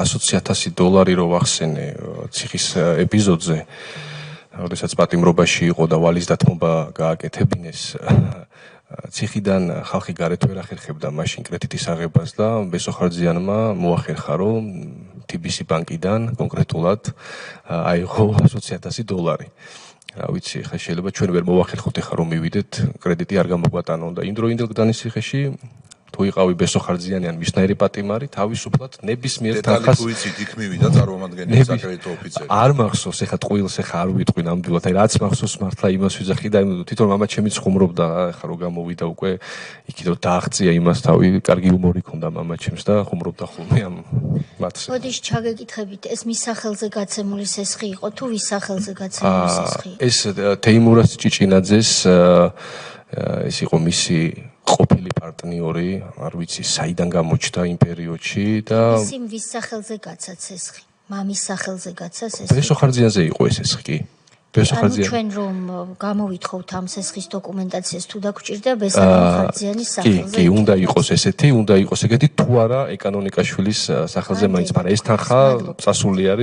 $100,000 რო ვახსენე ციხის ეპიზოდზე, როდესაც პატიმრობაში იყო და ვალის დათმობა გააკეთებინეს, ციხიდან ხალხი გარეთ ვერ ახერხებდა მაშინ კრედიტის აღებას და ბესოხარძიანმა მოახერხა, რომ TBC ბანკიდან კონკრეტულად აიღო $100,000. რა ვიცი, ხა შეიძლება ჩვენ ვერ მოვახერხოთ ახლა რომ მივიდეთ, კრედიტი არ გამოგვატანონ და იმდროინდელ გდანის ციხეში თუ იყავი ბესოხარძიანი ან მისნაირი პატიმარი, თავისუფლად ნებისმიერ თანხას ვიცით, იქ მივიდა წარმომადგენელი საკრედიტო ოფიცერი. არ მახსოვს, ეხლა ტყუილს ეხლა არ ვიტყვი ნამდვილად, აი რაც მახსოვს მართლა იმას ვიძახი და თვითონ მამა ჩემიც ხუმრობდა, ეხლა რომ გამოვიდა უკვე იქით დააღწია იმას თავი, კარგი ჰუმორი ჰქონდა მამა ჩემს და ხუმრობდა ხოლმე ამ მათს. მოდი ჩაგეკითხებით, ეს მის სახელზე გაცემული სესხი იყო თუ ვის სახელზე გაცემული სესხი? ეს თეიმურაზ ჭიჭინაძეს ეს იყო მისი ყოფილი პარტნიორი, არ ვიცი, საიდან გამოჩნდა იმ პერიოდში და ისი ვის სახელზე გაცა სესხი? მამის სახელზე გაცა სესხი? ბესოხარძიანზე იყო ეს სესხი კი. ბესოხარძიანი. ჩვენ რომ გამოვითხოთ ამ სესხის დოკუმენტაციას თუ დაგჭირდა ბესოხარძიანის სახელზე? კი, უნდა იყოს ესეთი, უნდა იყოს ეგეთი თუ არა ეკანონიკაშვილის სახელზე მაინც, მაგრამ ეს თანხა წასული არის